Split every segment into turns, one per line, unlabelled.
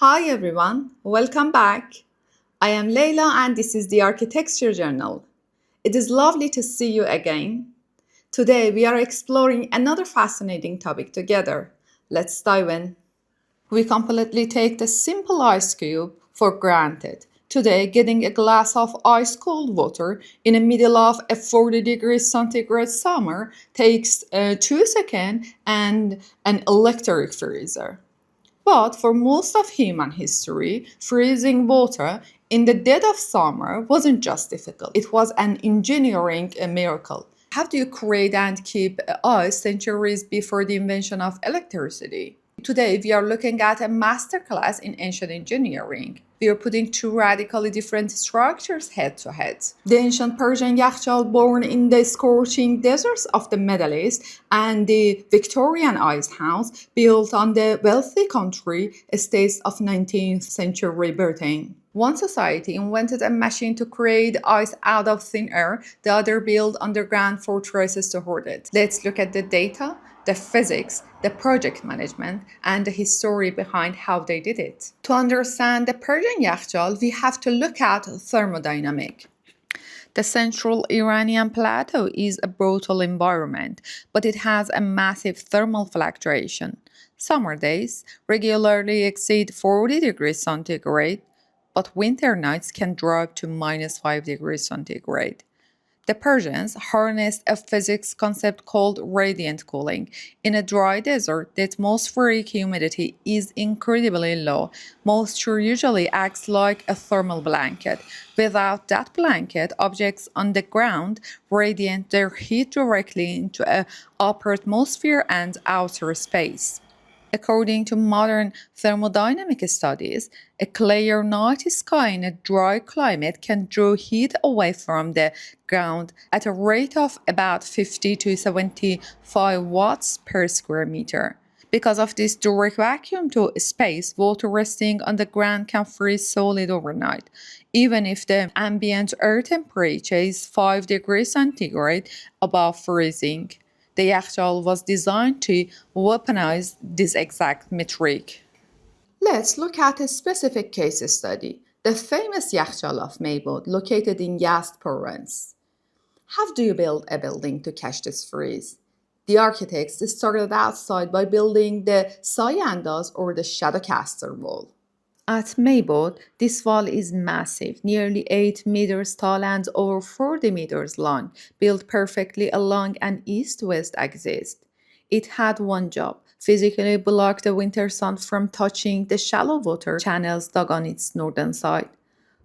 Hi everyone, welcome back. I am Leila and this is the Architecture Journal. It is lovely to see you again. Today we are exploring another fascinating topic together. Let's dive in. We completely take the simple ice cube for granted. Today, getting a glass of ice cold water in the middle of a 40 degrees centigrade summer takes 2 seconds and an electric freezer. But for most of human history, freezing water in the dead of summer wasn't just difficult, it was an engineering miracle. How do you create and keep ice centuries before the invention of electricity? Today, we are looking at a masterclass in ancient engineering. We are putting two radically different structures head to head. The ancient Persian Yakhchal, born in the scorching deserts of the Middle East, and the Victorian ice house, built on the wealthy country estates of 19th century Britain. One society invented a machine to create ice out of thin air, the other built underground fortresses to hoard it. Let's look at the data, the physics, the project management, and the history behind how they did it. To understand the Persian Yakhchal, we have to look at thermodynamics. The central Iranian plateau is a brutal environment, but it has a massive thermal fluctuation. Summer days regularly exceed 40 degrees centigrade, but winter nights can drop to minus 5 degrees centigrade. The Persians harnessed a physics concept called radiant cooling. In a dry desert, the atmospheric humidity is incredibly low. Moisture usually acts like a thermal blanket. Without that blanket, objects on the ground radiate their heat directly into an upper atmosphere and outer space. According to modern thermodynamic studies, a clear night sky in a dry climate can draw heat away from the ground at a rate of about 50 to 75 watts per square meter. Because of this direct vacuum to space, water resting on the ground can freeze solid overnight, even if the ambient air temperature is 5 degrees centigrade above freezing. The Yakhchal was designed to weaponize this exact metric. Let's look at a specific case study, the famous Yakhchal of Maybod, located in Yazd province. How do you build a building to catch this freeze? The architects started outside by building the Sayandas or the Shadowcaster wall. At Maybod, this wall is massive, nearly 8 meters tall and over 40 meters long, built perfectly along an east-west axis. It had one job: physically block the winter sun from touching the shallow water channels dug on its northern side.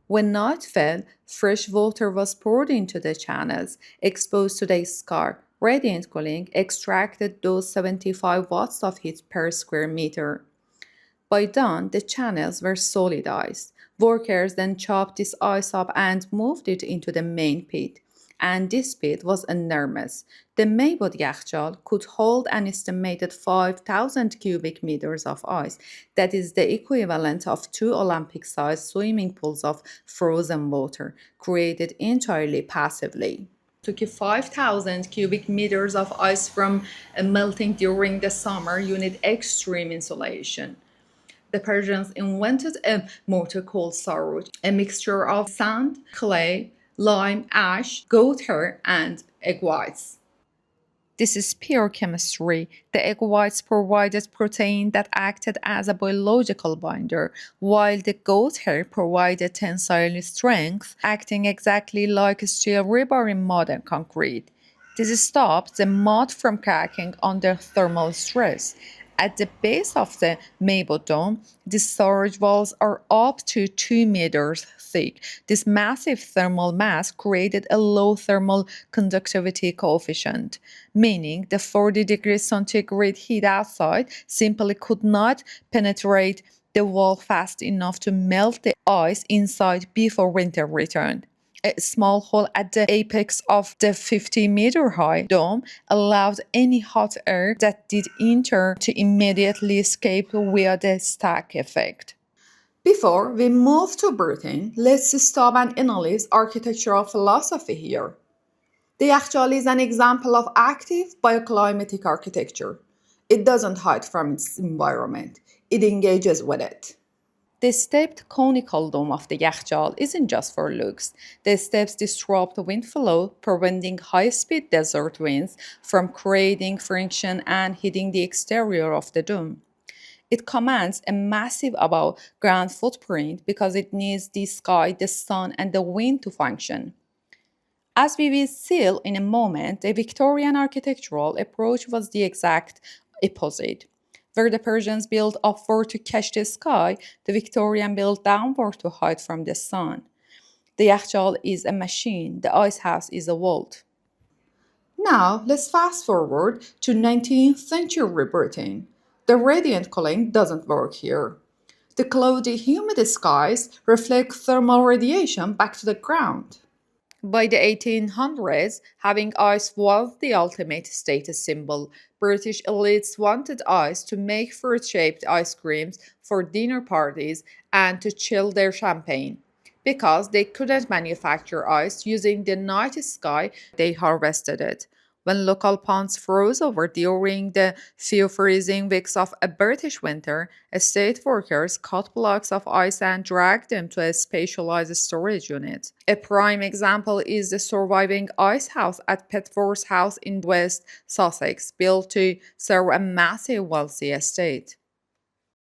When night fell, fresh water was poured into the channels, exposed to the scar. Radiant cooling extracted those 75 watts of heat per square meter. By dawn, the channels were solid ice. Workers then chopped this ice up and moved it into the main pit. And this pit was enormous. The Maybod Yakhchal could hold an estimated 5,000 cubic meters of ice. That is the equivalent of 2 Olympic-sized swimming pools of frozen water, created entirely passively. Took you 5,000 cubic meters of ice from melting during the summer. You need extreme insulation. The Persians invented a mortar called sarout, a mixture of sand, clay, lime, ash, goat hair, and egg whites. This is pure chemistry. The egg whites provided protein that acted as a biological binder, while the goat hair provided tensile strength, acting exactly like steel rebar in modern concrete. This stopped the mud from cracking under thermal stress. At the base of the Maybod dome, the storage walls are up to 2 meters thick. This massive thermal mass created a low thermal conductivity coefficient, meaning the 40 degrees centigrade heat outside simply could not penetrate the wall fast enough to melt the ice inside before winter returned. A small hole at the apex of the 50-meter high dome allowed any hot air that did enter to immediately escape via the stack effect. Before we move to Britain, let's stop and analyze architectural philosophy here. The Yakhchal is an example of active bioclimatic architecture. It doesn't hide from its environment, it engages with it. The stepped conical dome of the Yakhchal isn't just for looks. The steps disrupt wind flow, preventing high-speed desert winds from creating friction and hitting the exterior of the dome. It commands a massive above ground footprint because it needs the sky, the sun, and the wind to function. As we will see in a moment, the Victorian architectural approach was the exact opposite. Where the Persians built upward to catch the sky, the Victorian built downward to hide from the sun. The Yakhchal is a machine, the ice house is a vault. Now, let's fast forward to 19th century Britain. The radiant cooling doesn't work here. The cloudy, humid skies reflect thermal radiation back to the ground. By the 1800s, having ice was the ultimate status symbol. British elites wanted ice to make fruit shaped ice creams for dinner parties and to chill their champagne. Because they couldn't manufacture ice using the night sky, they harvested it. When local ponds froze over during the few freezing weeks of a British winter, estate workers cut blocks of ice and dragged them to a specialized storage unit. A prime example is the surviving ice house at Petworth House in West Sussex, built to serve a massive wealthy estate.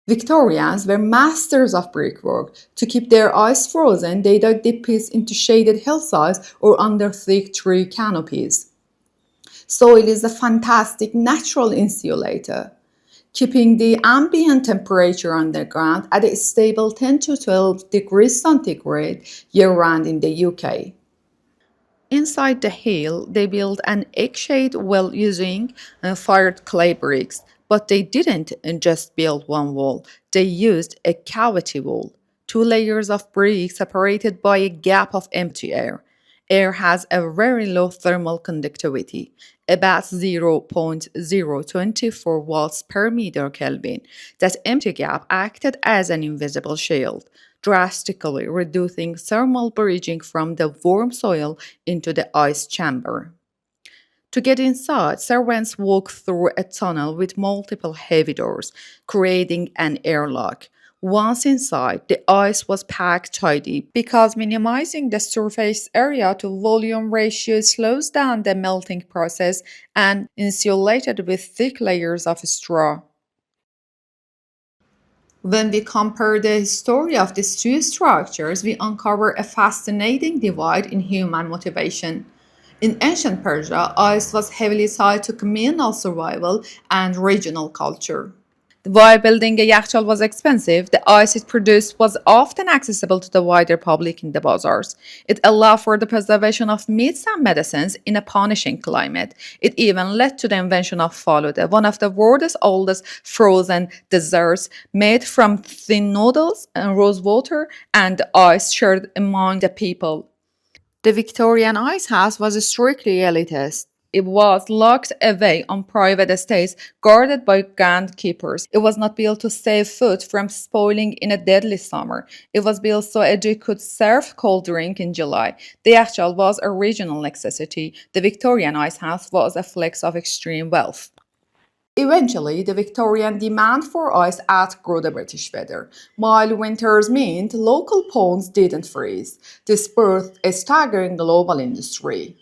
Victorians were masters of brickwork. To keep their ice frozen, they dug deep pits into shaded hillsides or under thick tree canopies. Soil is a fantastic natural insulator, keeping the ambient temperature underground at a stable 10 to 12 degrees centigrade year round in the UK. Inside the hill, they built an egg-shaped well using fired clay bricks, but they didn't just build one wall. They used a cavity wall, two layers of bricks separated by a gap of empty air. Air has a very low thermal conductivity, about 0.024 watts per meter Kelvin. That empty gap acted as an invisible shield, drastically reducing thermal bridging from the warm soil into the ice chamber. To get inside, servants walked through a tunnel with multiple heavy doors, creating an airlock. Once inside, the ice was packed tightly because minimizing the surface area to volume ratio slows down the melting process and insulated with thick layers of straw. When we compare the history of these two structures, we uncover a fascinating divide in human motivation. In ancient Persia, ice was heavily tied to communal survival and regional culture. While building a yakhchal was expensive, the ice it produced was often accessible to the wider public in the bazaars. It allowed for the preservation of meats and medicines in a punishing climate. It even led to the invention of faluda, one of the world's oldest frozen desserts made from thin noodles and rose water and ice shared among the people. The Victorian ice house was strictly elitist. It was locked away on private estates guarded by groundskeepers. It was not built to save food from spoiling in a deadly summer. It was built so you could serve cold drink in July. The actual was a regional necessity. The Victorian ice house was a flex of extreme wealth. Eventually, the Victorian demand for ice outgrew the British weather. Mild winters meant local ponds didn't freeze. This birthed a staggering global industry.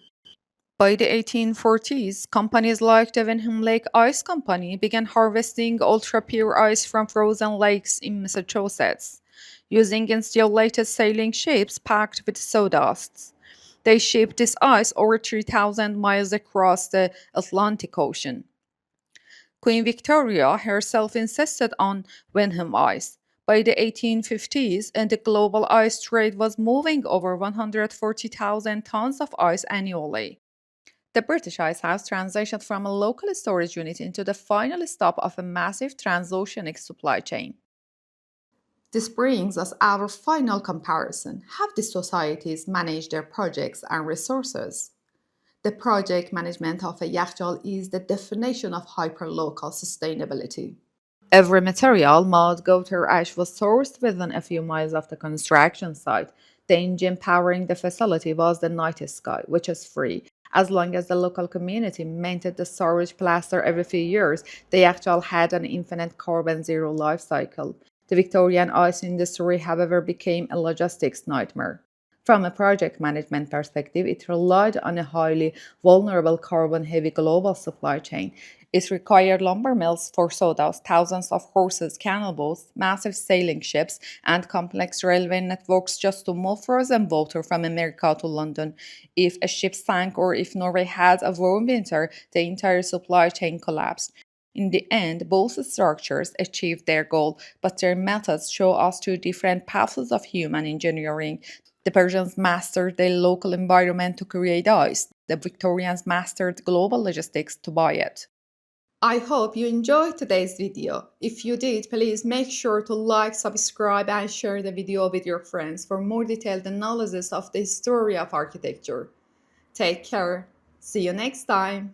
By the 1840s, companies like the Wenham Lake Ice Company began harvesting ultra pure ice from frozen lakes in Massachusetts, using insulated sailing ships packed with sawdust. They shipped this ice over 3,000 miles across the Atlantic Ocean. Queen Victoria herself insisted on Wenham ice. By the 1850s, and the global ice trade was moving over 140,000 tons of ice annually. The British Ice House transitioned from a local storage unit into the final stop of a massive transoceanic supply chain. This brings us our final comparison. How the societies manage their projects and resources? The project management of a yachtall is the definition of hyperlocal sustainability. Every material, mud, goat or ash, was sourced within a few miles of the construction site. The engine powering the facility was the night sky, which is free. As long as the local community maintained the storage plaster every few years, the actual had an infinite carbon zero life cycle. The Victorian ice industry, however, became a logistics nightmare. From a project management perspective, it relied on a highly vulnerable carbon heavy global supply chain. It required lumber mills for sawdust, thousands of horses, canal boats, massive sailing ships, and complex railway networks just to move frozen water from America to London. If a ship sank or if Norway had a warm winter, the entire supply chain collapsed. In the end, both structures achieved their goal, but their methods show us two different paths of human engineering. The Persians mastered the local environment to create ice. The Victorians mastered global logistics to buy it. I hope you enjoyed today's video. If you did, please make sure to like, subscribe, and share the video with your friends for more detailed analysis of the history of architecture. Take care. See you next time.